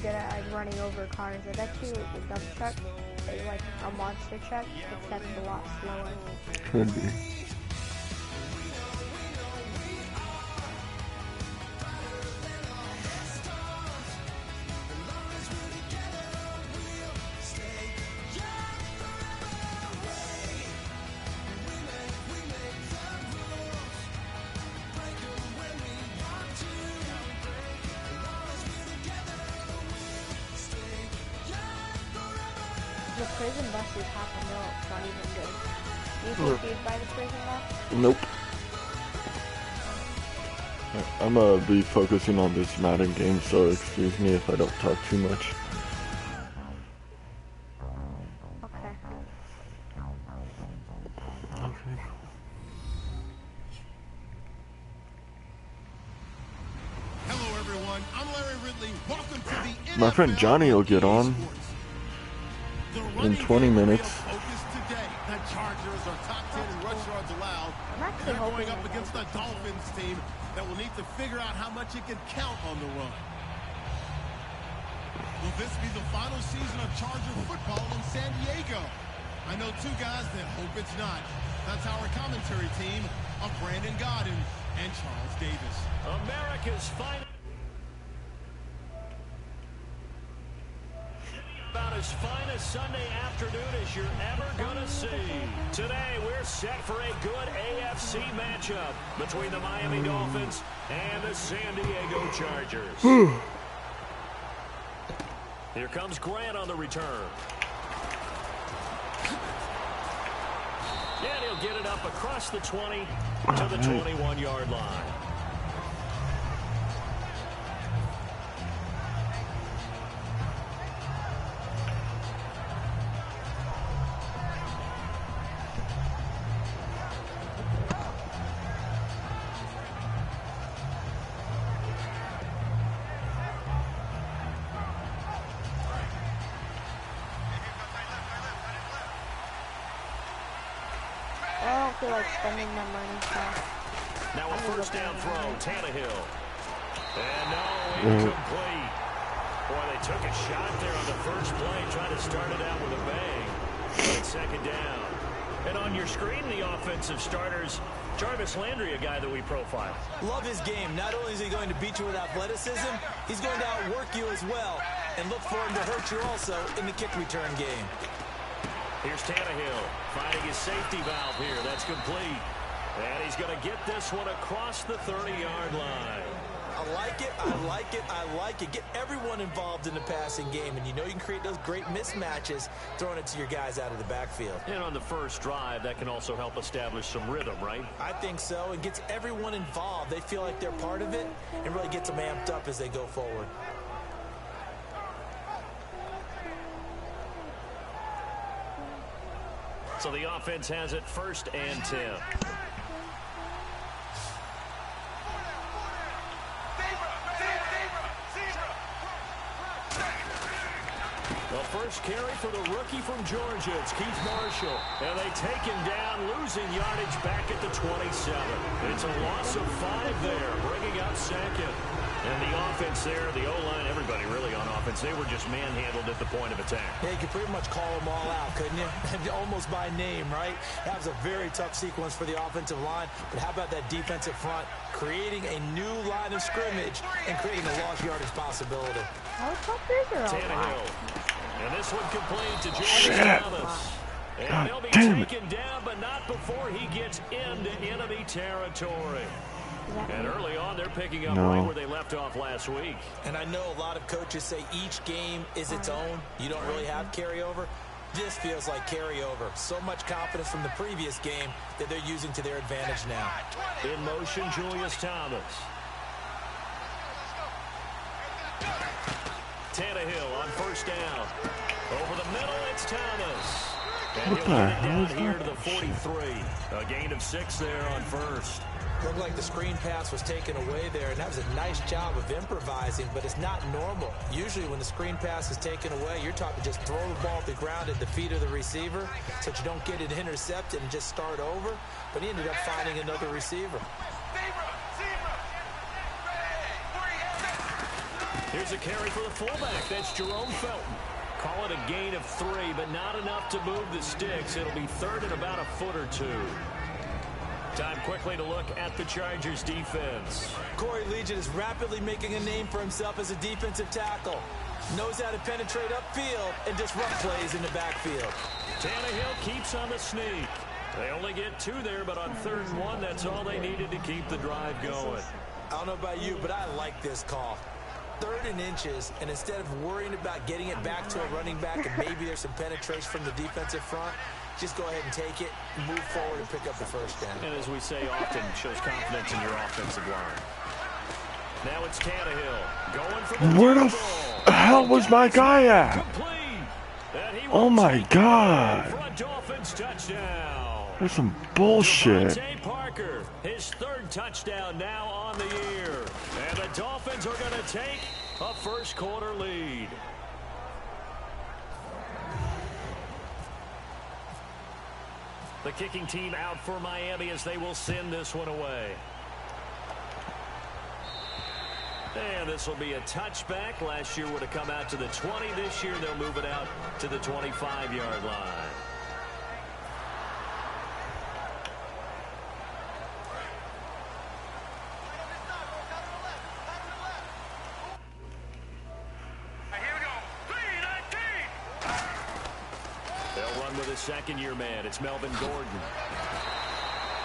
good at like running over cars. I bet you the dump truck is like a monster truck, except a lot slower. Could be. The prison bus is half a mil. It's not even good. Do you think you'd buy the prison bus? Nope. I'm gonna be focusing on this Madden game, so excuse me if I don't talk too much. Okay. Okay. Hello everyone, I'm Larry Ridley. Welcome to the NFL. My friend Johnny will get on in 20 minutes. Today. The Chargers are top 10 in rush yards allowed. They're going up against the Dolphins team that will need to figure out how much it can count on the run. Will this be the final season of Charger football in San Diego? I know two guys that hope it's not. That's our commentary team of Brandon Godden and Charles Davis. America's final. About as fine a Sunday afternoon as you're ever gonna see. Today we're set for a good AFC matchup between the Miami Dolphins and the San Diego Chargers. Here comes Grant on the return. And he'll get it up across the 20 to the 21-yard line. I don't feel like spending my money, so. Now a first down throw, Tannehill. And no, incomplete. Boy, they took a shot there on the first play, trying to start it out with a bang. But it's second down. And on your screen, the offensive starters, Jarvis Landry, a guy that we profile. Love his game. Not only is he going to beat you with athleticism, he's going to outwork you as well. And look for him to hurt you also in the kick return game. Here's Tannehill finding his safety valve here. That's complete. And he's going to get this one across the 30-yard line. I like it, I like it, I like it. Get everyone involved in the passing game, and you know you can create those great mismatches throwing it to your guys out of the backfield. And on the first drive, that can also help establish some rhythm, right? I think so. It gets everyone involved. They feel like they're part of it, and really gets them amped up as they go forward. So the offense has it first and 10. The first carry for the rookie from Georgia. It's Keith Marshall. And they take him down, losing yardage back at the 27. It's a loss of 5 there, bringing out second. And the offense there, the O-line, everybody really on offense, they were just manhandled at the point of attack. Yeah, you could pretty much call them all out, couldn't you? Almost by name, right? That was a very tough sequence for the offensive line. But how about that defensive front creating a new line of scrimmage and creating a lost yardage possibility? Tannehill. And this one complete to Julius Thomas. And he'll be taken down, but not before he gets into enemy territory. And early on, they're picking up right where they left off last week. And I know a lot of coaches say each game is its own. You don't really have carryover. This feels like carryover. So much confidence from the previous game that they're using to their advantage now. In motion, Julius Thomas. Tannehill on first down. Over the middle, it's Thomas. And he'll get it down here to the 43. A gain of 6 there on first. Looked like the screen pass was taken away there, and that was a nice job of improvising, but it's not normal. Usually when the screen pass is taken away, you're taught to just throw the ball at the ground at the feet of the receiver so that you don't get it intercepted and just start over, but he ended up finding another receiver. Here's a carry for the fullback. That's Jerome Felton. Call it a gain of 3, but not enough to move the sticks. It'll be third and about a foot or 2. Time quickly to look at the Chargers defense. Corey Legion is rapidly making a name for himself as a defensive tackle. Knows how to penetrate upfield and disrupt plays in the backfield. Tannehill keeps on the sneak. They only get 2 there, but on 3rd and 1, that's all they needed to keep the drive going. I don't know about you, but I like this call. 3rd and inches, and instead of worrying about getting it back to a running back and maybe there's some penetration from the defensive front, just go ahead and take it, move forward, and pick up the first down. And as we say often, shows confidence in your offensive line. Now it's Tannehill going for the Where the hell was my guy at? Oh my God. For a Dolphins touchdown. That's some bullshit. Devontae Parker, his 3rd touchdown now on the year. And the Dolphins are going to take a first quarter lead. The kicking team out for Miami as they will send this one away. And this will be a touchback. Last year would have come out to the 20. This year they'll move it out to the 25-yard line. They'll run with a second-year man. It's Melvin Gordon.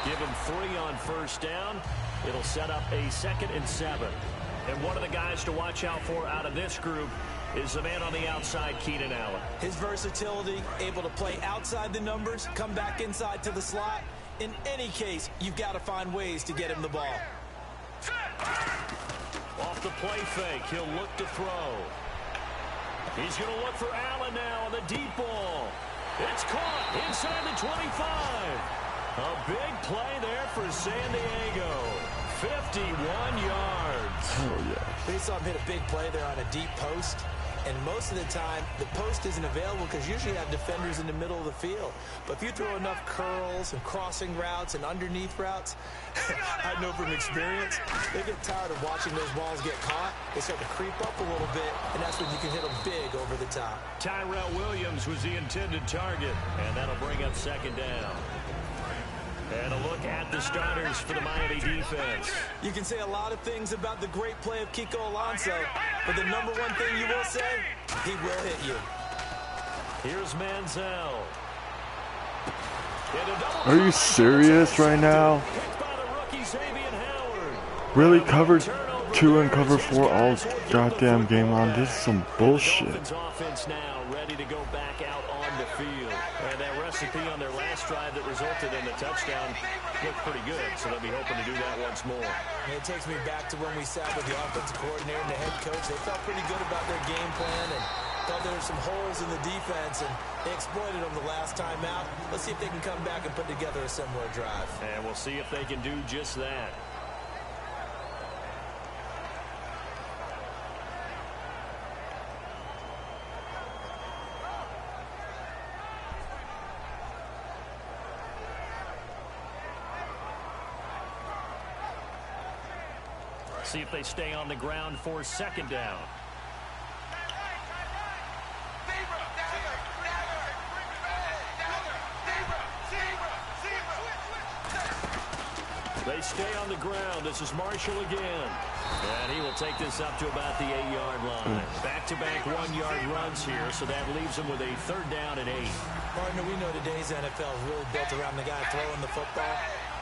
Give him 3 on first down. It'll set up a 2nd and 7. And one of the guys to watch out for out of this group is the man on the outside, Keenan Allen. His versatility, able to play outside the numbers, come back inside to the slot. In any case, you've got to find ways to get him the ball. Off the play fake, he'll look to throw. He's going to look for Allen now on the deep ball. It's caught inside the 25. A big play there for San Diego. 51 yards. Oh, yeah. They saw him hit a big play there on a deep post. And most of the time, the post isn't available because usually you have defenders in the middle of the field. But if you throw enough curls and crossing routes and underneath routes, I know from experience, they get tired of watching those balls get caught. They start to creep up a little bit, and that's when you can hit them big over the top. Tyrell Williams was the intended target, and that'll bring up 2nd down. And a look at the starters for the Miami defense. You can say a lot of things about the great play of Kiko Alonso, but the number one thing you will say, he will hit you. Here's Manziel. Are you serious right now? Really covered 2 and cover 4 all goddamn game on? This is some bullshit. Offense now ready to go back out on the field. And that recipe on their last drive that resulted in the touchdown looked pretty good, so they'll be hoping to do that once more. And it takes me back to when we sat with the offensive coordinator and the head coach. They felt pretty good about their game plan and thought there were some holes in the defense, and they exploited them the last time out. Let's see if they can come back and put together a similar drive. And we'll see if they can do just that. See if they stay on the ground for 2nd down. They stay on the ground. This is Marshall again. And he will take this up to about the 8-yard line. Back-to-back 1-yard runs here, so that leaves him with a 3rd down and 8. Partner, we know today's NFL is really built around the guy throwing the football.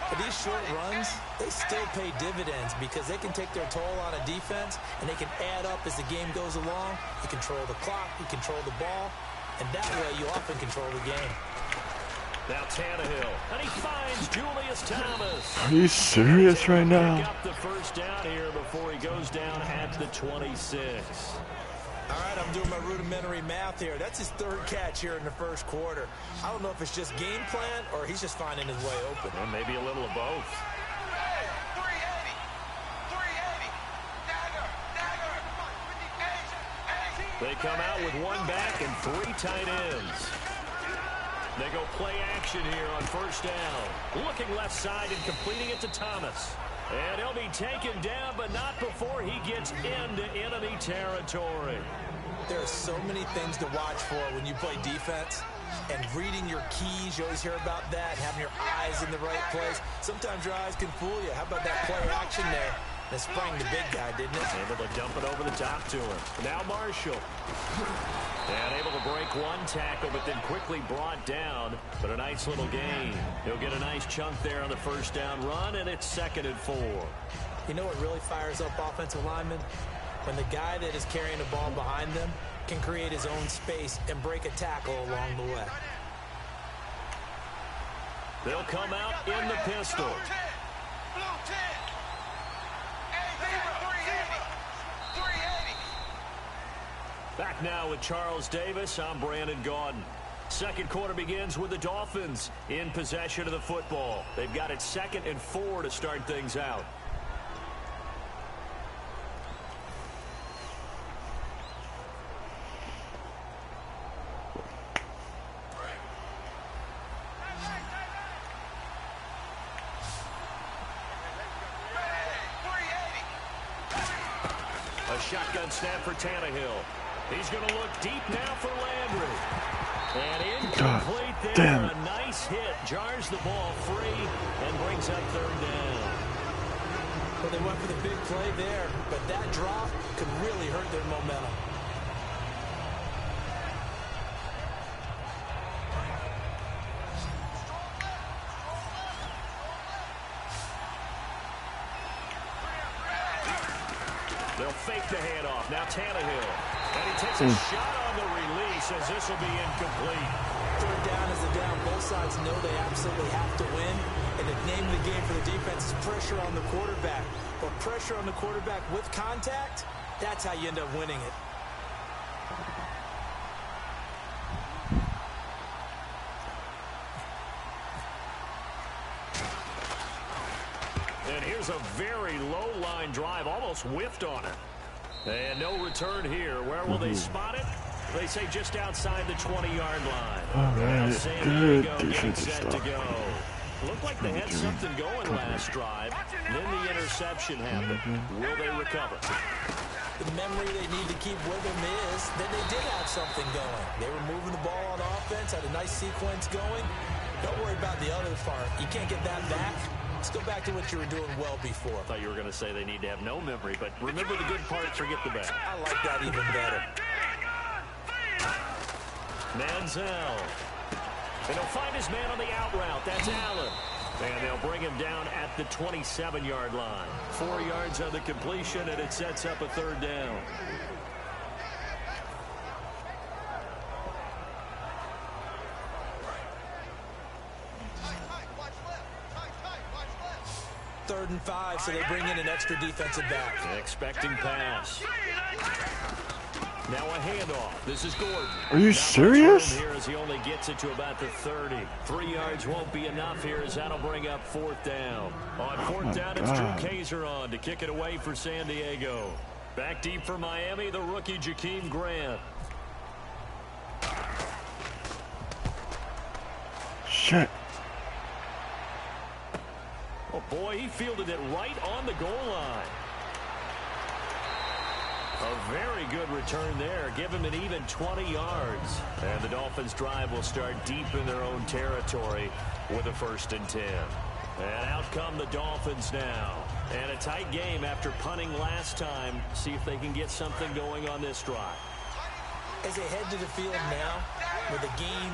But these short runs, they still pay dividends because they can take their toll on a defense, and they can add up as the game goes along. You control the clock, you control the ball, and that way you often control the game. Now Tannehill, and he finds Julius Thomas. Are you serious right now? Pick up the first down here before he goes down at the 26. All right, I'm doing my rudimentary math here. That's his 3rd catch here in the first quarter. I don't know if it's just game plan or he's just finding his way open. Well, maybe a little of both. They come out with 1 back and 3 tight ends. They go play action here on first down. Looking left side and completing it to Thomas. And he'll be taken down, but not before he gets into enemy territory. There are so many things to watch for when you play defense. And reading your keys, you always hear about that, having your eyes in the right place. Sometimes your eyes can fool you. How about that play action there? That sprang the big guy, didn't it? Able to dump it over the top to him. Now Marshall. And able to break one tackle, but then quickly brought down. But a nice little gain. He'll get a nice chunk there on the first down run, and it's 2nd and 4. You know what really fires up offensive linemen? When the guy that is carrying the ball behind them can create his own space and break a tackle along the way. They'll come out in the pistol. Back now with Charles Davis. I'm Brandon Gaudin. Second quarter begins with the Dolphins in possession of the football. They've got it 2nd and 4 to start things out. Shotgun snap for Tannehill. He's going to look deep now for Landry. And incomplete there. Damn. A nice hit. Jars the ball free and brings up 3rd down. Well, they went for the big play there, but that drop could really hurt their momentum. They'll fake the handoff. Now Tannehill. And he takes a shot on the release as this will be incomplete. 3rd down is the down. Both sides know they absolutely have to win. And the name of the game for the defense is pressure on the quarterback. But pressure on the quarterback with contact, that's how you end up winning it. And here's a very low line drive, almost whiffed on it. And no return here. Where will they spot it? They say just outside the 20-yard line. All right, San good Diego getting defensive set to stuff. go. Looked like they had something going last drive. Then the interception happened. Will they recover? The memory they need to keep with them is that they did have something going. They were moving the ball on offense, had a nice sequence going. Don't worry about the other part. You can't get that back. Let's go back to what you were doing well before. I thought you were going to say they need to have no memory, but remember the good part, forget the bad. I like that even better. Manziel. And he'll find his man on the out route. That's Allen. And they'll bring him down at the 27-yard line. 4 yards on the completion, and it sets up a 3rd down. Third and 5, so they bring in an extra defensive back. Expecting pass. Now a handoff. This is Gordon. Are you serious? Here as he only gets it to about the 30. 3 yards won't be enough here as that'll bring up 4th down. On 4th down, it's Drew Kaiser on to kick it away for San Diego. Back deep for Miami, the rookie Jakeem Grant. Shit. Oh, boy, he fielded it right on the goal line. A very good return there. Give him an even 20 yards. And the Dolphins' drive will start deep in their own territory with a 1st and 10. And out come the Dolphins now. And a tight game after punting last time. See if they can get something going on this drive. As they head to the field now, with the game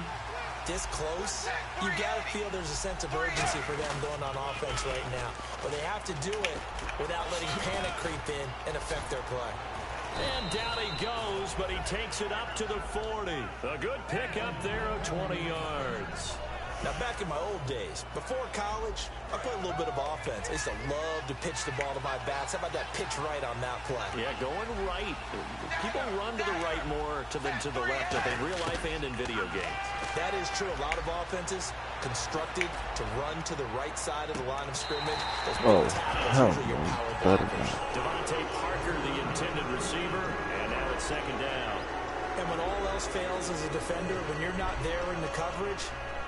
this close, you got to feel there's a sense of urgency for them going on offense right now. But they have to do it without letting panic creep in and affect their play. And down he goes, but he takes it up to the 40. A good pick up there of 20 yards. Now, back in my old days, before college, I played a little bit of offense. I used to love to pitch the ball to my bats. How about that pitch right on that play? Yeah, going right. People run to the right more than to the left, I think, real life and in video games. That is true. A lot of offenses constructed to run to the right side of the line of scrimmage. Oh, hell no. Better than Devontae Parker, the intended receiver, and now it's 2nd down. And when all else fails as a defender, when you're not there in the coverage,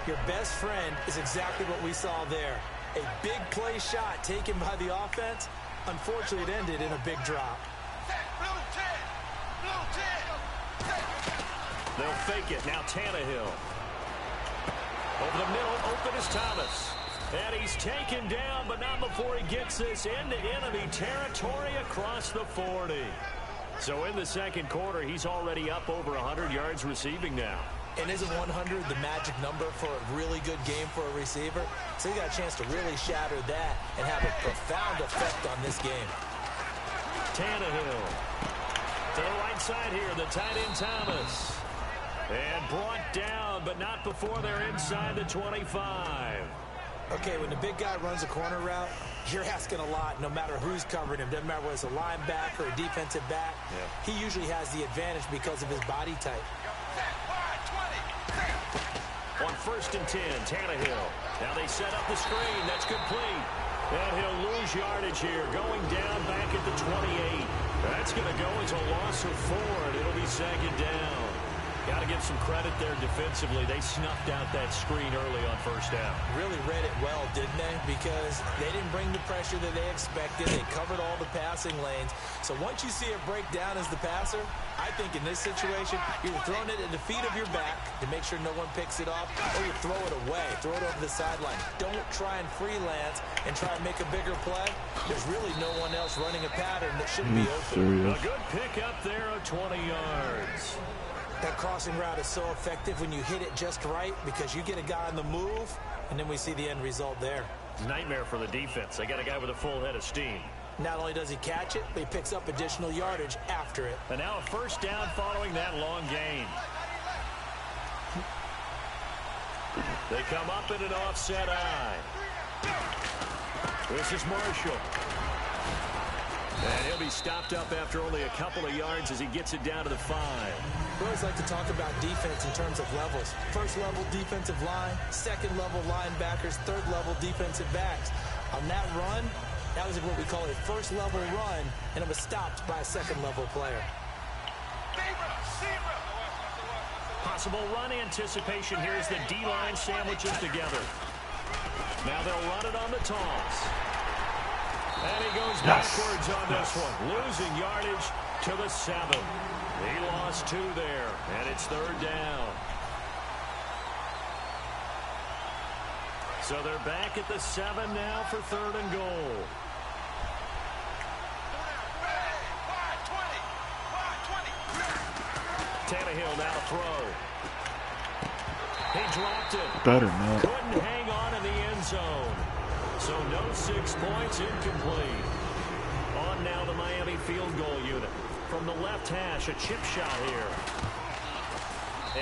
your best friend is exactly what we saw there, A big play shot taken by the offense. Unfortunately, it ended in a big drop. They'll fake it. Now Tannehill. Over the middle, open is Thomas. And he's taken down, but not before he gets this into enemy territory across the 40. So in the second quarter, he's already up over 100 yards receiving now. And isn't 100 the magic number for a really good game for a receiver? So he got a chance to really shatter that and have a profound effect on this game. Tannehill. To the right side here, the tight end Thomas. And brought down, but not before they're inside the 25. Okay, when the big guy runs a corner route, you're asking a lot no matter who's covering him. Doesn't matter whether it's a linebacker or a defensive back. Yeah. He usually has the advantage because of his body type. On 1st and 10, Tannehill. Now they set up the screen. That's complete. And he'll lose yardage here, going down back at the 28. That's going to go as a loss of 4, and it'll be second down. Got to give some credit there defensively. They snuffed out that screen early on 1st down. Really read it well, didn't they? Because they didn't bring the pressure that they expected. They covered all the passing lanes. So once you see it break down as the passer, I think in this situation, you're throwing it at the feet of your back to make sure no one picks it off, or you throw it away, throw it over the sideline. Don't try and freelance and try and make a bigger play. There's really no one else running a pattern that shouldn't be open. A good pick up there of 20 yards. That crossing route is so effective when you hit it just right because you get a guy on the move, and then we see the end result there. Nightmare for the defense. They got a guy with a full head of steam. Not only does he catch it, but he picks up additional yardage after it. And now a 1st down following that long gain. They come up in an offset eye. This is Marshall. And he'll be stopped up after only a couple of yards as he gets it down to the 5. We always like to talk about defense in terms of levels. 1st level defensive line, 2nd level linebackers, 3rd level defensive backs. On that run, that was what we call a 1st level run, and it was stopped by a 2nd level player. Possible run anticipation here as the D-line sandwiches together. Now they'll run it on the toss. And he goes backwards on this one, losing yardage to the 7. He lost 2 there, and it's 3rd down. So they're back at the 7 now for 3rd and goal. Tannehill now throw. He dropped it. Better not. Couldn't hang on in the end zone. So no 6 points, incomplete. On now the Miami field goal unit. From the left hash, a chip shot here.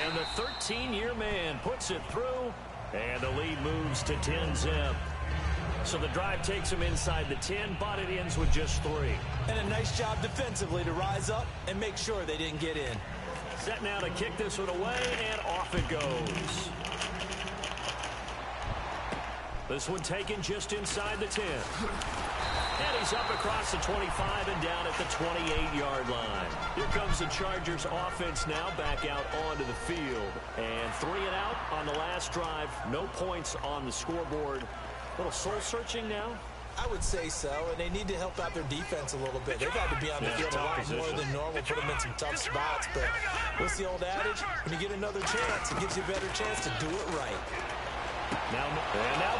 And the 13-year man puts it through, and the lead moves to 10-zip. So the drive takes him inside the 10, but it ends with just 3. And a nice job defensively to rise up and make sure they didn't get in. Set now to kick this one away, and off it goes. This one taken just inside the 10. And he's up across the 25 and down at the 28-yard line. Here comes the Chargers offense now back out onto the field. And 3 and out on the last drive. No points on the scoreboard. A little soul-searching now. I would say so, and they need to help out their defense a little bit. They've had to be on the field a lot more than normal, put them in some tough spots. But what's the old adage? When you get another chance, it gives you a better chance to do it right. Now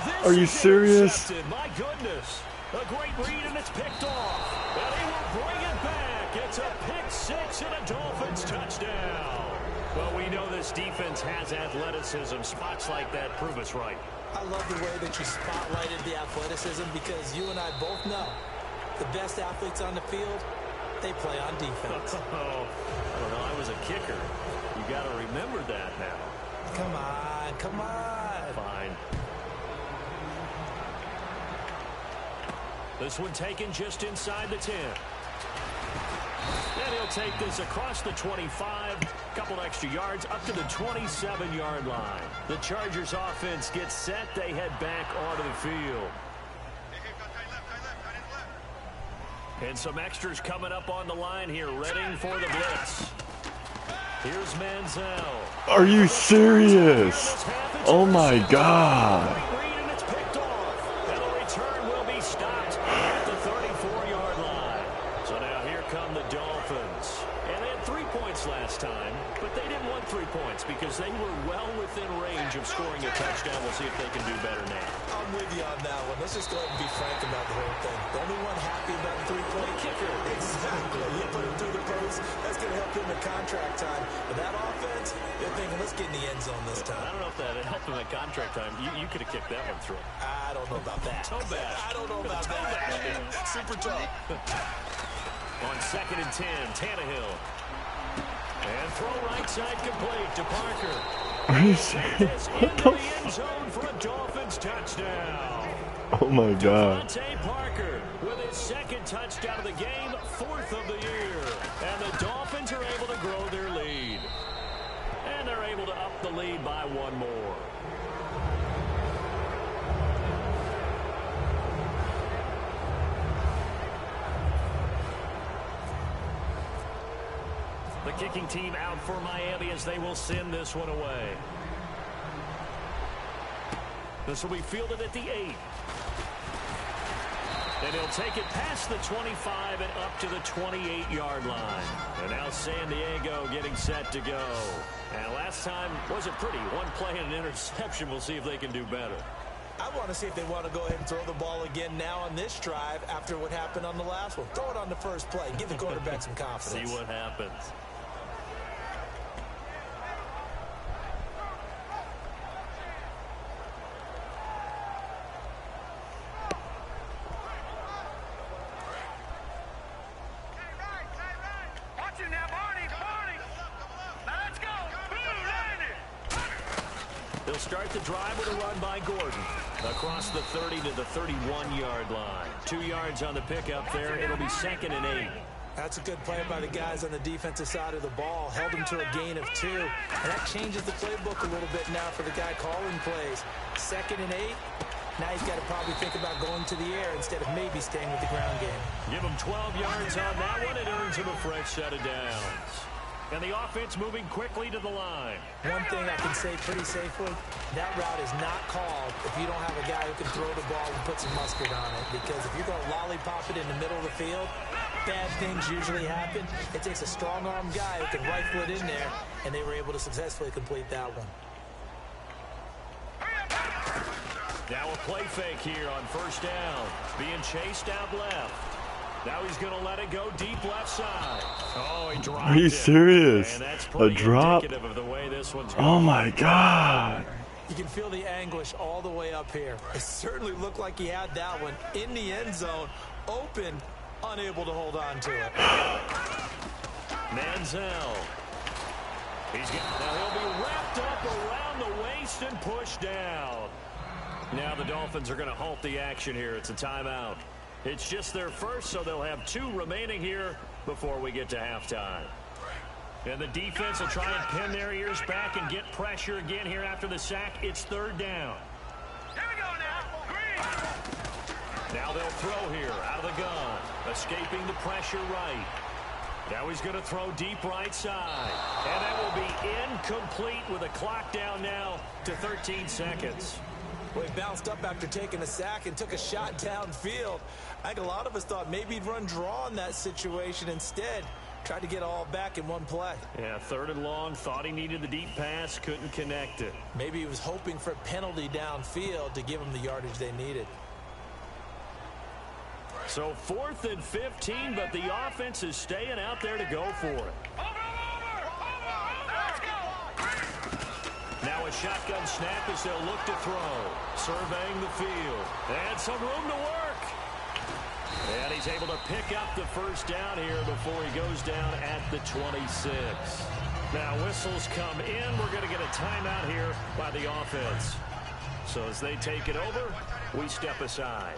this Are you serious? My goodness. A great read, and it's picked off. And he will bring it back. It's a pick 6 and a Dolphins touchdown. Well, we know this defense has athleticism. Spots like that prove us right. I love the way that you spotlighted the athleticism because you and I both know the best athletes on the field, they play on defense. Oh, I don't know. I was a kicker. You got to remember that now. Come on, come on. Fine. This one taken just inside the 10. And he'll take this across the 25. Couple extra yards up to the 27-yard line. The Chargers offense gets set. They head back onto the field. And some extras coming up on the line here, ready for the blitz. Here's Manziel. Are you serious? Oh my God. And the But they didn't want 3 points because they were well within range of scoring a touchdown. We'll see if they can do better now. I'm with you on that one. Let's just go ahead and be frank about the whole thing. The only one happy about the 3-point kicker. Exactly. He put him through the post. That's going to help him in contract time. But that offense, they're thinking, let's get in the end zone this time. I don't know if that helped him at contract time. You could have kicked that one through. I don't know about that. Toe bash. I don't know about that. Super tough. On 2nd and 10, Tannehill. And throw right side complete to Parker. Are you serious? What the End zone for a Dolphins touchdown. Oh my God. Devontae Parker with his 2nd touchdown of the game, 4th of the year. And the Dolphins are able to grow their lead. And they're able to up the lead by 1 more. The kicking team out for Miami as they will send this one away. This will be fielded at the 8. And he'll take it past the 25 and up to the 28-yard line. And now San Diego getting set to go. And last time wasn't pretty. 1 play and an interception. We'll see if they can do better. I want to see if they want to go ahead and throw the ball again now on this drive after what happened on the last one. Throw it on the first play. Give the quarterback some confidence. See what happens. They'll start the drive with a run by Gordon. Across the 30 to the 31-yard line. 2 yards on the pickup there. It'll be 2nd and 8. That's a good play by the guys on the defensive side of the ball. Held him to a gain of 2. And that changes the playbook a little bit now for the guy calling plays. 2nd and 8. Now he's got to probably think about going to the air instead of maybe staying with the ground game. Give him 12 yards on that one. It earns him a fresh set of downs. And the offense moving quickly to the line. One thing I can say pretty safely, that route is not called if you don't have a guy who can throw the ball and put some mustard on it. Because if you're going to lollipop it in the middle of the field, bad things usually happen. It takes a strong-arm guy who can rifle it in there, and they were able to successfully complete that one. Now a play fake here on 1st down. Being chased out left. Now he's going to let it go deep left side. Oh, he dropped it. Are you serious? And that's A drop? indicative of the way this one's going. Oh my God. You can feel the anguish all the way up here. It certainly looked like he had that one in the end zone, open, unable to hold on to it. Manziel. Now he'll be wrapped up around the waist and pushed down. Now the Dolphins are going to halt the action here. It's a timeout. It's just their first, so they'll have 2 remaining here before we get to halftime. And the defense will try and pin their ears back and get pressure again here after the sack. It's 3rd down. Here we go now. Now they'll throw here out of the gun. Escaping the pressure right. Now he's going to throw deep right side. And that will be incomplete with a clock down now to 13 seconds. Well, he bounced up after taking a sack and took a shot downfield. I think a lot of us thought maybe he'd run draw in that situation. Instead, tried to get all back in one play. Yeah, 3rd and long. Thought he needed the deep pass. Couldn't connect it. Maybe he was hoping for a penalty downfield to give him the yardage they needed. So 4th and 15, but the offense is staying out there to go for it. Now a shotgun snap as they'll look to throw. Surveying the field. And some room to work. And he's able to pick up the 1st down here before he goes down at the 26. Now whistles come in. We're going to get a timeout here by the offense. So as they take it over, we step aside.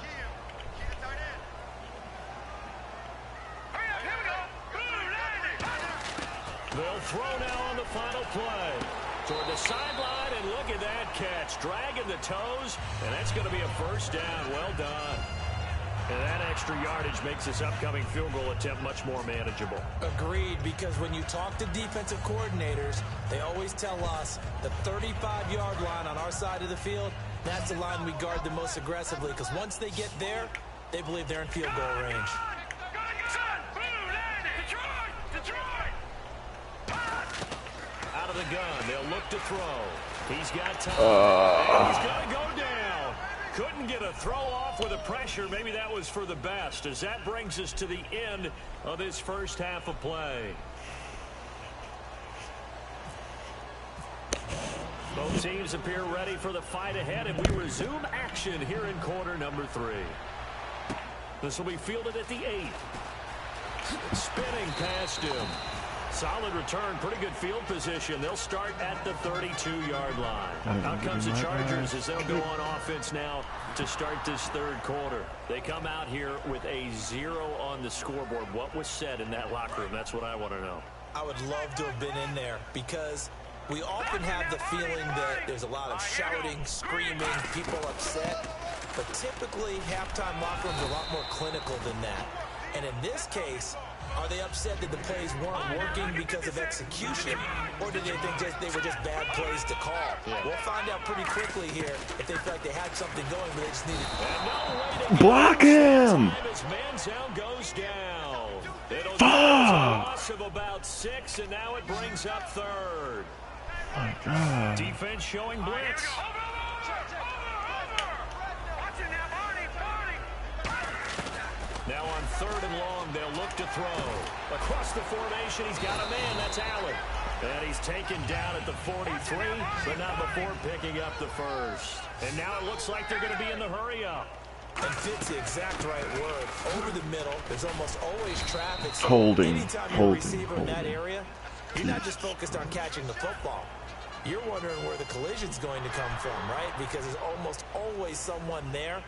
They'll throw now on the final play. Toward the sideline, and look at that catch. Dragging the toes, and that's going to be a 1st down. Well done. And that extra yardage makes this upcoming field goal attempt much more manageable. Agreed, because when you talk to defensive coordinators, they always tell us the 35-yard line on our side of the field, that's the line we guard the most aggressively, because once they get there, they believe they're in field goal range. the gun. They'll look to throw. He's got time. And he's going to go down. Couldn't get a throw off with the pressure. Maybe that was for the best, as that brings us to the end of this first half of play. Both teams appear ready for the fight ahead, and we resume action here in quarter number 3. This will be fielded at the 8. Spinning past him. Solid return, pretty good field position. They'll start at the 32-yard line. Out comes the Chargers as they'll go on offense now to start this third quarter. They come out here with a 0 on the scoreboard. What was said in that locker room? That's what I want to know. I would love to have been in there because we often have the feeling that there's a lot of shouting, screaming, people upset. But typically, halftime locker rooms are a lot more clinical than that. And in this case, are they upset that the plays weren't working because of execution, or did they think they were just bad plays to call? Yeah. We'll find out pretty quickly here if they felt like they had something going, but they just needed. Block him! Manziel goes down. It'll be a loss of about 6, and now it brings up third. Oh my God. Defense showing blitz. Now on 3rd and long, they'll look to throw. Across the formation, he's got a man. That's Allen. And he's taken down at the 43, but not before picking up the first. And now it looks like they're going to be in the hurry-up. And fits the exact right word. Over the middle, there's almost always traffic. So Holding. Anytime you're a receiver in that area, you're not just focused on catching the football. You're wondering where the collision's going to come from, right? Because there's almost always someone there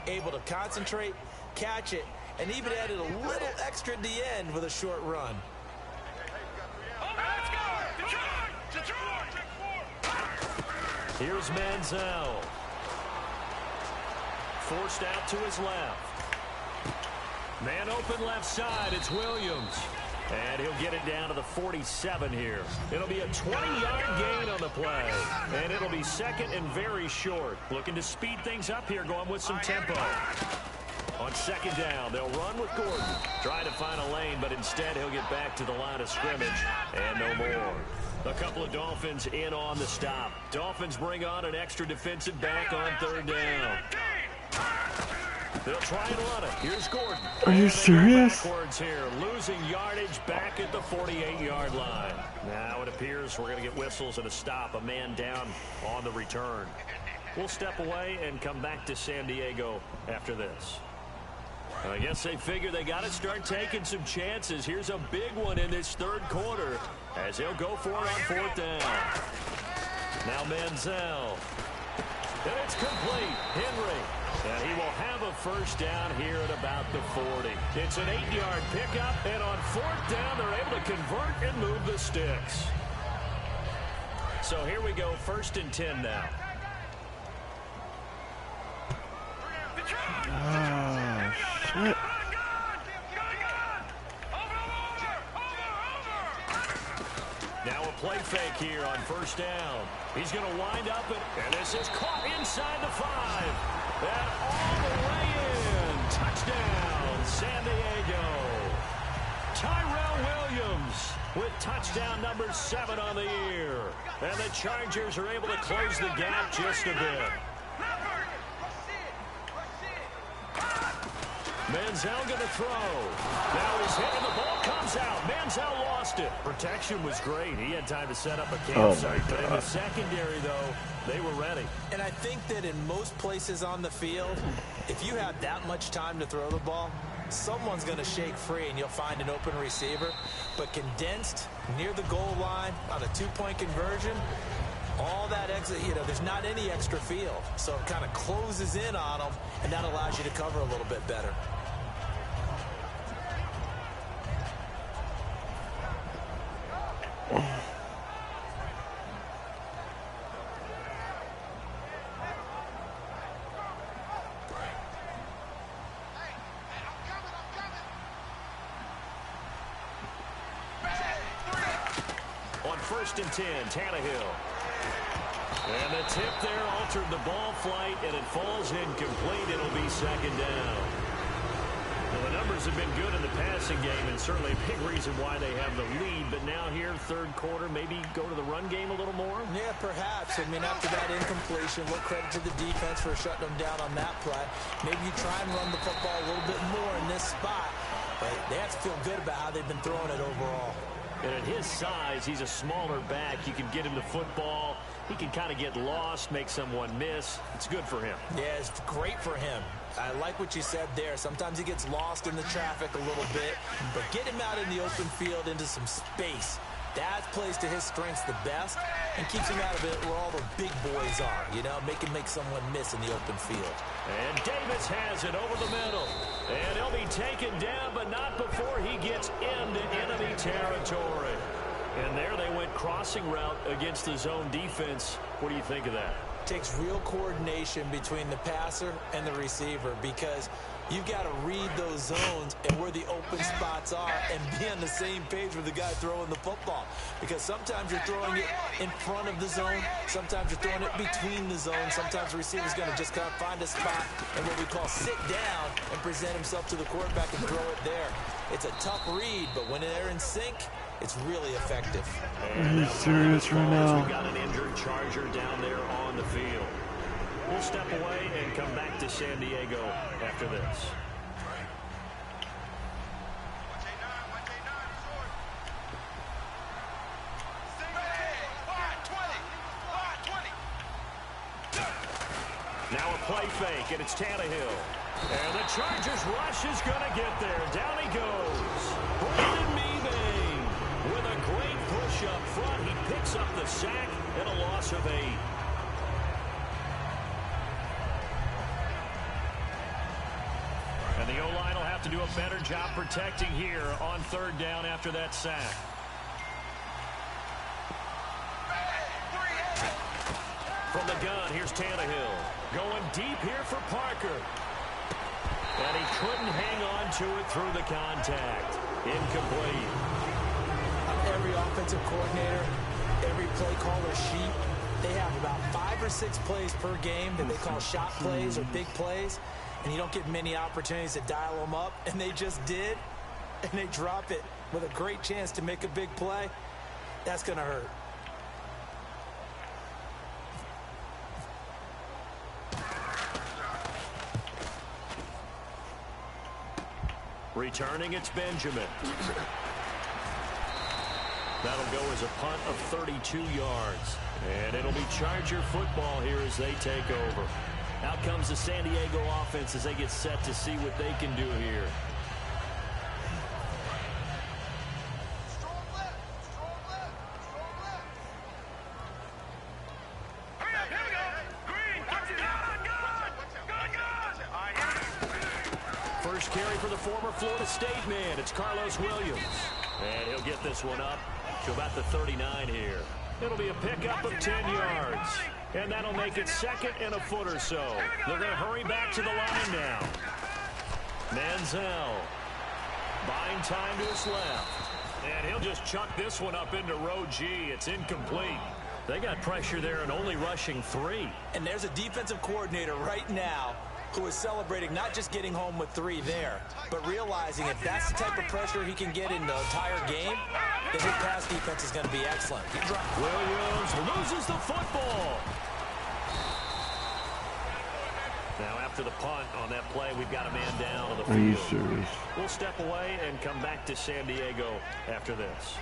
able to concentrate, catch it, and even added a little extra at the end with a short run. Here's Manziel. Forced out to his left. Man open left side. It's Williams. And he'll get it down to the 47 here. It'll be a 20-yard gain on the play. And it'll be second and very short. Looking to speed things up here, going with some tempo. On 2nd down, they'll run with Gordon. Trying to find a lane, but instead he'll get back to the line of scrimmage. And no more. A couple of Dolphins in on the stop. Dolphins bring on an extra defensive back on 3rd down. They'll try and run it. Here's Gordon. Are you serious? Backwards here, losing yardage back at the 48-yard line. Now it appears we're going to get whistles and a stop. A man down on the return. We'll step away and come back to San Diego after this. I guess they figure they got to start taking some chances. Here's a big one in this third quarter as they'll go for it on 4th down. Now Manziel. And it's complete. Henry. And he will have a first down here at about the 40. It's an 8-yard pickup, and on 4th down, they're able to convert and move the sticks. So here we go, 1st and 10 now. Oh, shit. Now a play fake here on 1st down. He's going to wind up, and this is caught inside the 5. And all the way in. Touchdown, San Diego. Tyrell Williams with touchdown number 7 on the year. And the Chargers are able to close the gap just a bit. Manziel going to throw. Now he's hit and the ball comes out. Manziel lost it. Protection was great. He had time to set up a campsite. But in the secondary, though, they were ready. And I think that in most places on the field, if you have that much time to throw the ball, someone's going to shake free and you'll find an open receiver. But condensed near the goal line on a 2-point conversion, all that exit, there's not any extra field. So it kind of closes in on them, and that allows you to cover a little bit better. On 1st and 10, Tannehill. And the tip there altered the ball flight, and it falls incomplete. It'll be 2nd down. Well, the numbers have been good in the passing game, and certainly a big reason why they have the lead. But now here, 3rd quarter, maybe go to the run run game a little more? Yeah, perhaps. I mean, after that incompletion, what credit to the defense for shutting them down on that play. Maybe you try and run the football a little bit more in this spot. But they have to feel good about how they've been throwing it overall. And at his size, he's a smaller back. You can get him the football. He can kind of get lost, make someone miss. It's good for him. Yeah, it's great for him. I like what you said there. Sometimes he gets lost in the traffic a little bit, but get him out in the open field into some space. That plays to his strengths the best and keeps him out of it where all the big boys are, you know, make someone miss in the open field. And Davis has it over the middle. And he'll be taken down, but not before he gets into enemy territory. And there they went crossing route against the zone defense. What do you think of that? Takes real coordination between the passer and the receiver because you've got to read those zones and where the open spots are and be on the same page with the guy throwing the football. Because sometimes you're throwing it in front of the zone. Sometimes you're throwing it between the zones. Sometimes the receiver's going to just kind of find a spot and what we call sit down and present himself to the quarterback and throw it there. It's a tough read, but when they're in sync, it's really effective. Are you serious right now? We've got an injured Charger down there on the field. We'll step away and come back to San Diego after this. Now a play fake, and it's Tannehill. And the Chargers rush is going to get there. Down he goes. Brandon Meebane with a great push up front. He picks up the sack and a loss of 8. And the O-line will have to do a better job protecting here on 3rd down after that sack. From the gun, here's Tannehill. Going deep here for Parker. And he couldn't hang on to it through the contact. Incomplete. Every offensive coordinator, every play caller sheet, they have about 5 or 6 plays per game that they call shot plays or big plays. And you don't get many opportunities to dial them up. And they just did. And they drop it with a great chance to make a big play. That's going to hurt. Returning, it's Benjamin. That'll go as a punt of 32 yards. And it'll be Charger football here as they take over. Out comes the San Diego offense as they get set to see what they can do here. First carry for the former Florida State man. It's Carlos Williams. And he'll get this one up to about the 39 here. It'll be a pickup of 10 yards. And that'll make it 2nd and a foot or so. They're going to hurry back to the line now. Manziel buying time to his left. And he'll just chuck this one up into row G. It's incomplete. They got pressure there and only rushing 3. And there's a defensive coordinator right now who is celebrating not just getting home with 3 there, but realizing if that's the type of pressure he can get in the entire game, then his pass defense is going to be excellent. Williams loses the football. Now after the punt on that play, we've got a man down on the field. Are you serious? We'll step away and come back to San Diego after this.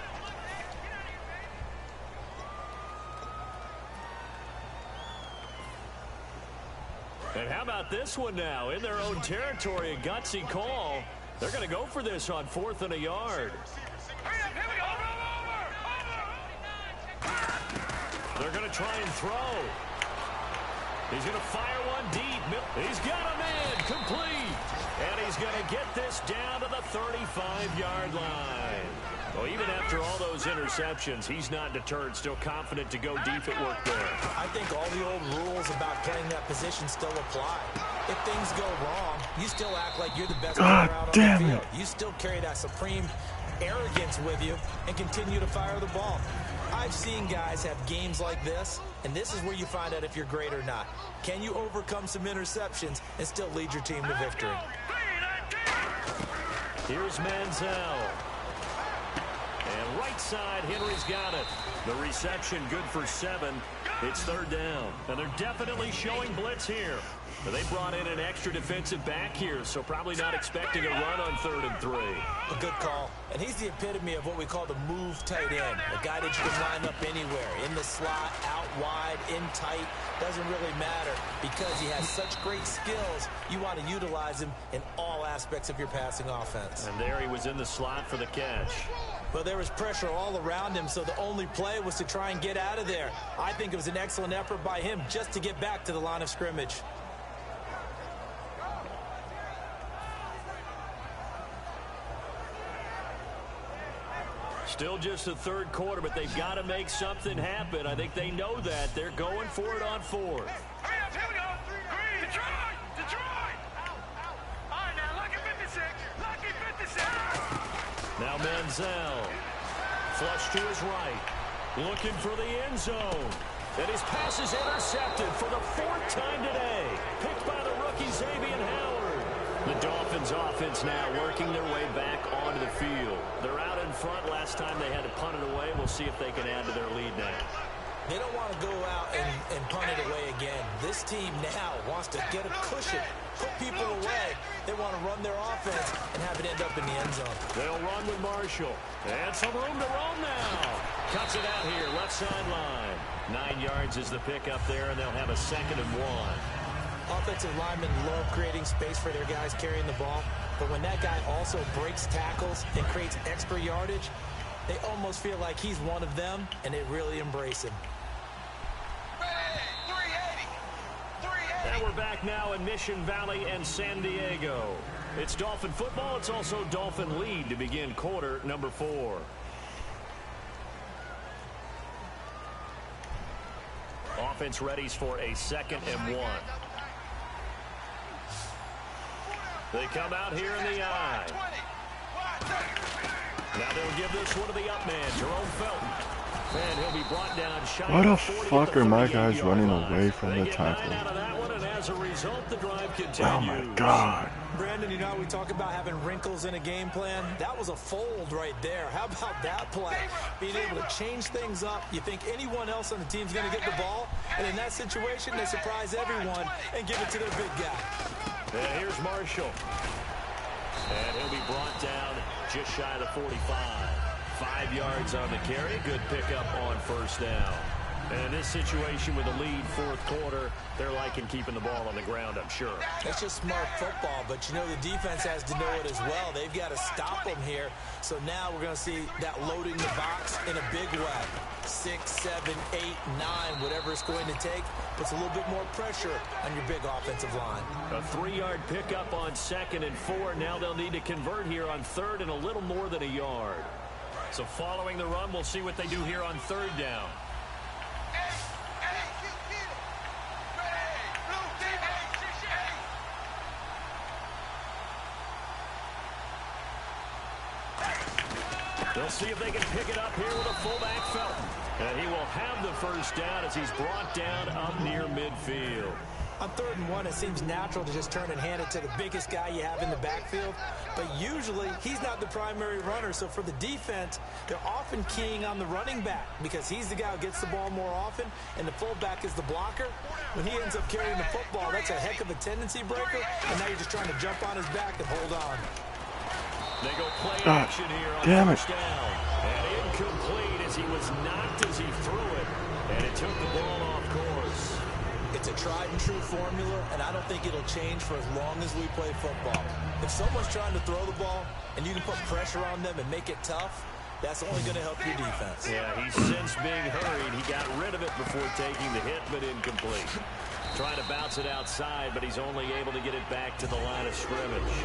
And how about this one now? In their own territory, a gutsy call. They're going to go for this on 4th and a yard. They're going to try and throw. He's going to fire one deep. He's got a man complete. And he's going to get this down to the 35-yard line. Well, even after all those interceptions, he's not deterred, still confident to go deep at work there. I think all the old rules about playing that position still apply. If things go wrong, you still act like you're the best player out on the field. You still carry that supreme arrogance with you and continue to fire the ball. I've seen guys have games like this, and this is where you find out if you're great or not. Can you overcome some interceptions and still lead your team to victory? Here's Manziel. And right side, Henry's got it. The reception good for 7. It's 3rd down. And they're definitely showing blitz here. They brought in an extra defensive back here, so probably not expecting a run on 3rd and 3. A good call. And he's the epitome of what we call the move tight end. A guy that you can line up anywhere. In the slot, out wide, in tight. Doesn't really matter because he has such great skills. You want to utilize him in all aspects of your passing offense. And there he was in the slot for the catch. Well, there was pressure all around him, so the only play was to try and get out of there. I think it was an excellent effort by him just to get back to the line of scrimmage. Still just the 3rd quarter, but they've got to make something happen. I think they know that. They're going for it on 4th. Here we go. Detroit! Detroit! All right, now, lucky 56. Lucky 56. Now Manziel. Flush to his right. Looking for the end zone. And his pass is intercepted for the 4th time today. Picked by the rookie Xavier Howard. The Dolphins offense now working their way back onto the field. They're out in front. Last time they had to punt it away. We'll see if they can add to their lead now. They don't want to go out and punt it away again. This team now wants to get a cushion, put people away. They want to run their offense and have it end up in the end zone. They'll run with Marshall. And some room to roam now. Cuts it out here, left sideline. 9 yards is the pickup there, and they'll have a 2nd and 1. Offensive linemen love creating space for their guys carrying the ball. But when that guy also breaks tackles and creates extra yardage, they almost feel like he's one of them, and they really embrace him. And we're back now in Mission Valley and San Diego. It's Dolphin football. It's also Dolphin lead to begin quarter number 4. Offense readies for a 2nd and 1. They come out here in the eye. Now they'll give this one to the up man, Jerome Felton. And he'll be brought down shy. Why the fuck are my guys running away from the tackle? As a result, the drive continues. Oh my God. Brandon, you know how we talk about having wrinkles in a game plan? That was a fold right there. How about that play? Being able to change things up. You think anyone else on the team's going to get the ball? And in that situation, they surprise everyone and give it to their big guy. And here's Marshall. And he'll be brought down just shy of the 45. 5 yards on the carry. Good pickup on 1st down. And in this situation with a lead 4th quarter, they're liking keeping the ball on the ground, I'm sure. That's just smart football, but you know the defense has to know it as well. They've got to stop them here. So now we're going to see that loading the box in a big way. 6, 7, 8, 9, whatever it's going to take, puts a little bit more pressure on your big offensive line. A 3-yard pickup on 2nd and 4. Now they'll need to convert here on 3rd and a little more than a yard. So following the run, we'll see what they do here on 3rd down. They'll see if they can pick it up here with a fullback Felton. And he will have the 1st down as he's brought down up near midfield. On 3rd and 1, it seems natural to just turn and hand it to the biggest guy you have in the backfield. But usually, he's not the primary runner. So for the defense, they're often keying on the running back because he's the guy who gets the ball more often, and the fullback is the blocker. When he ends up carrying the football, that's a heck of a tendency breaker. And now you're just trying to jump on his back and hold on. They go play action here on 1st down. And incomplete as he was knocked as he threw it. And it took the ball off course. It's a tried and true formula, and I don't think it'll change for as long as we play football. If someone's trying to throw the ball and you can put pressure on them and make it tough, that's only going to help your defense. Yeah, he's since being hurried. He got rid of it before taking the hit, but incomplete. Trying to bounce it outside, but he's only able to get it back to the line of scrimmage.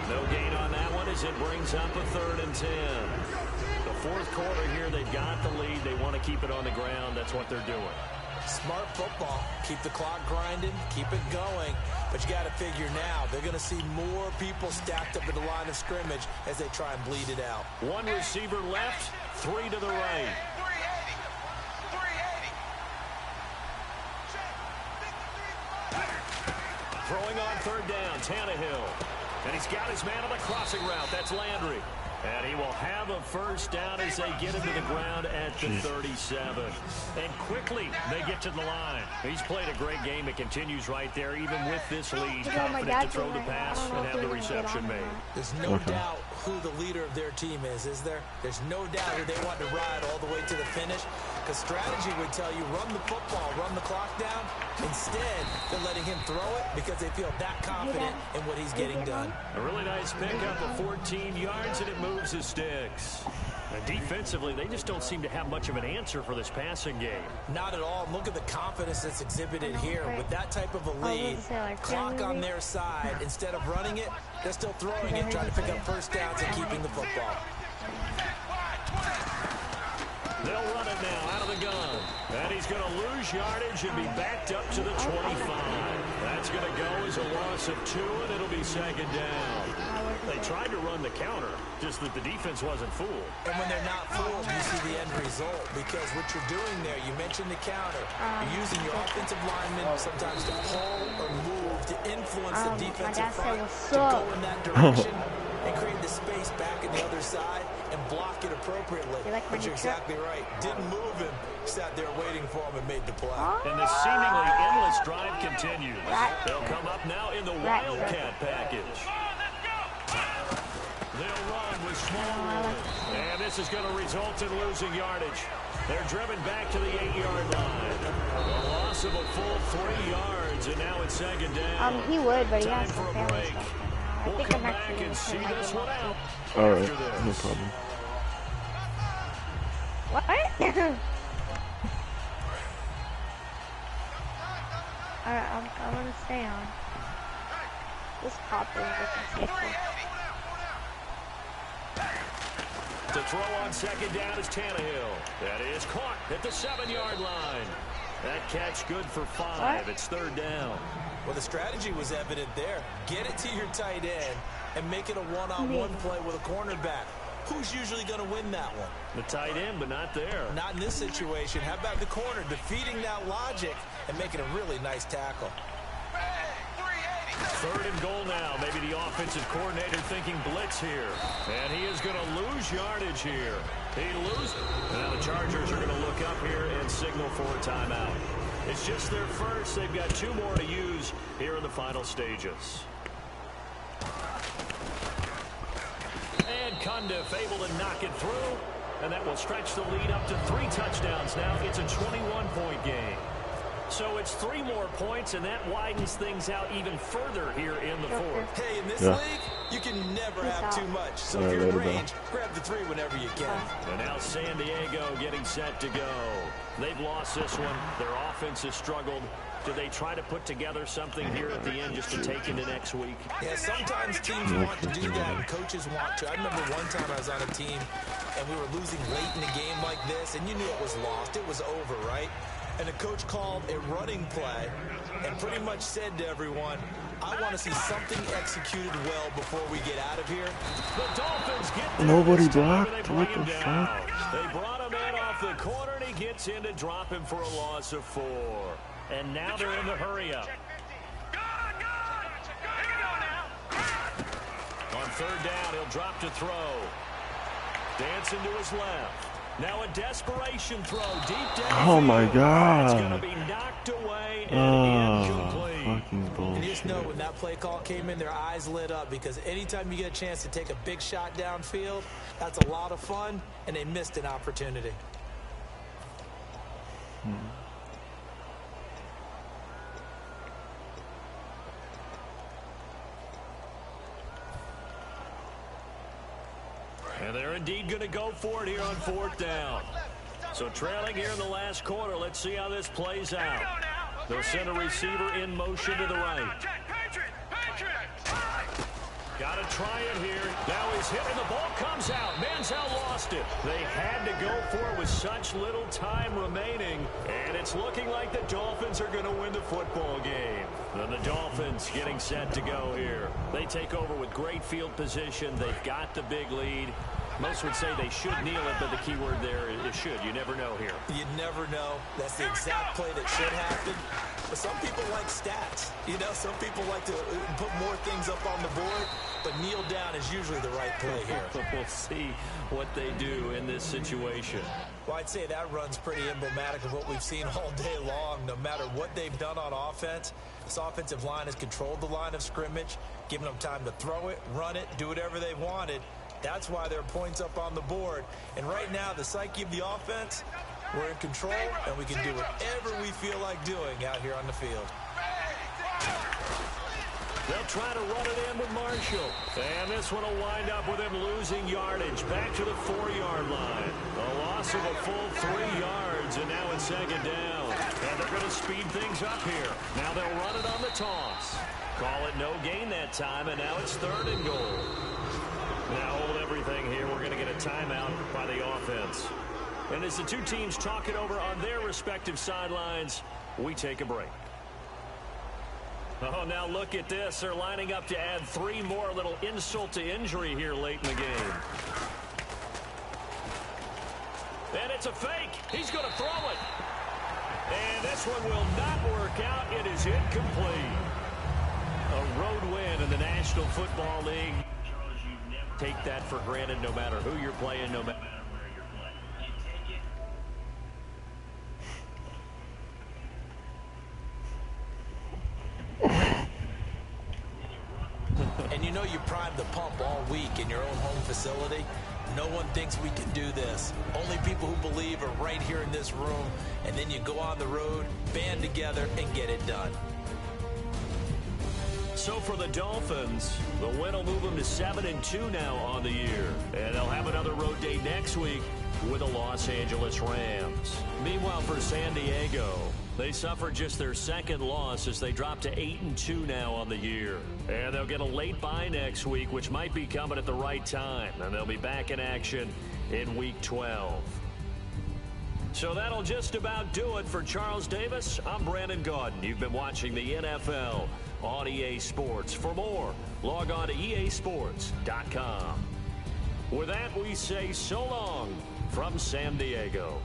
No gain on that one as it brings up a 3rd and 10. The 4th quarter here, they've got the lead. They want to keep it on the ground. That's what they're doing. Smart football. Keep the clock grinding. Keep it going. But you got to figure now, they're going to see more people stacked up at the line of scrimmage as they try and bleed it out. 1 receiver left, 3 to the right. Throwing on 3rd down, Tannehill. And he's got his man on the crossing route. That's Landry. And he will have a first down as they get into the ground at the 37. And quickly, they get to the line. He's played a great game. It continues right there, even with this lead. Confident to throw the pass and have the reception made. There's no doubt who the leader of their team is there? There's no doubt who they want to ride all the way to the finish. Because strategy would tell you, run the football, run the clock down. Instead, they're letting him throw it because they feel that confident in what he's getting done. A really nice pickup of 14 yards, and it moves the sticks. And defensively, they just don't seem to have much of an answer for this passing game. Not at all. Look at the confidence that's exhibited here. With that type of a lead, clock on their side, instead of running it, they're still throwing it, trying to pick up first downs and keeping the football. They'll run it now out of the gun. And he's going to lose yardage and be backed up to the 25. That's going to go as a loss of 2, and it'll be second down. They tried to run the counter, just that the defense wasn't fooled. And when they're not fooled, you see the end result. Because what you're doing there, you mentioned the counter. You're using your offensive linemen sometimes to pull or move, to influence the defensive front, to go in that direction and create the space back in the other side and block it appropriately. But you're exactly right. Didn't move him. Sat there waiting for him and made the play. And the seemingly endless drive continues. They'll come up now in the Wildcat package. They'll run with small room. And this is going to result in losing yardage. They're driven back to the 8-yard line. A loss of a full 3 yards, and now it's second down. He would, but he has Time for a break. We'll come back and see this one out. All right, no problem. What? Alright, I'm gonna stay on. This cop is looking sketchy. To throw on second down is Tannehill. That is caught at the 7-yard line. That catch good for 5. It's third down. Well, the strategy was evident there. Get it to your tight end and make it a one-on-one play with a cornerback. Who's usually going to win that one? The tight end, but not there. Not in this situation. How about the corner defeating that logic and making a really nice tackle? Third and goal now. Maybe the offensive coordinator thinking blitz here. And he is going to lose yardage here. He loses. Now the Chargers are going to look up here and signal for a timeout. It's just their first. They've got 2 more to use here in the final stages. And Cundiff able to knock it through. And that will stretch the lead up to 3 touchdowns now. It's a 21-point game. So it's 3 more points, and that widens things out even further here in the fourth. Hey, in this league, you can never have too much. So if you're in range, grab the 3 whenever you can. And now San Diego getting set to go. They've lost this one. Their offense has struggled. Do they try to put together something here at the end just to take into next week? Yeah, sometimes teams want to do that and coaches want to. I remember one time I was on a team and we were losing late in a game like this, and you knew it was lost. It was over, right? And the coach called a running play and pretty much said to everyone, I want to see something executed well before we get out of here. The Dolphins get there. Nobody blocked. What the fuck? They brought him in off the corner, and he gets in to drop him for a loss of 4. And now they're in the hurry-up. On third down, he'll drop to throw. Dancing to his left. Now a desperation throw deep down. Oh my God. It's going to be knocked away and incomplete. Fucking bullshit. And you just know when that play call came in, their eyes lit up, because anytime you get a chance to take a big shot downfield, that's a lot of fun, and they missed an opportunity. And they're indeed going to go for it here on fourth down. So trailing here in the last quarter, let's see how this plays out. They'll send a receiver in motion to the right. Got to try it here. Now he's hit and the ball comes out. Manziel lost it. They had to go for it with such little time remaining. And it's looking like the Dolphins are going to win the football game. And the Dolphins getting set to go here. They take over with great field position. They've got the big lead. Most would say they should kneel it, but the key word there is should. You never know here. You never know. That's the exact play that should happen. But some people like stats. You know, some people like to put more things up on the board, but kneel down is usually the right play here. We'll see what they do in this situation. Well, I'd say that run's pretty emblematic of what we've seen all day long. No matter what they've done on offense, this offensive line has controlled the line of scrimmage, giving them time to throw it, run it, do whatever they wanted. That's why there are points up on the board. And right now, the psyche of the offense, we're in control, and we can do whatever we feel like doing out here on the field. They'll try to run it in with Marshall. And this one will wind up with him losing yardage back to the 4-yard line. A loss of a full 3 yards, and now it's second down. And they're going to speed things up here. Now they'll run it on the toss. Call it no gain that time, and now it's 3rd and goal. Now hold everything here. We're going to get a timeout by the offense. And as the two teams talk it over on their respective sidelines, we take a break. Oh, now look at this. They're lining up to add 3 more. A little insult to injury here late in the game. And it's a fake. He's going to throw it. And this one will not work out. It is incomplete. A road win in the National Football League. Take that for granted no matter who you're playing, no matter where you're playing. You take it. And you know you primed the pump all week in your own home facility. No one thinks we can do this. Only people who believe are right here in this room. And then you go on the road, band together, and get it done. So for the Dolphins, the win will move them to 7-2 now on the year. And they'll have another road date next week with the Los Angeles Rams. Meanwhile, for San Diego, they suffered just their 2nd loss as they drop to 8-2 now on the year. And they'll get a late bye next week, which might be coming at the right time. And they'll be back in action in Week 12. So that'll just about do it for Charles Davis. I'm Brandon Gaudin. You've been watching the NFL on EA Sports. For more, log on to easports.com. With that, we say so long from San Diego.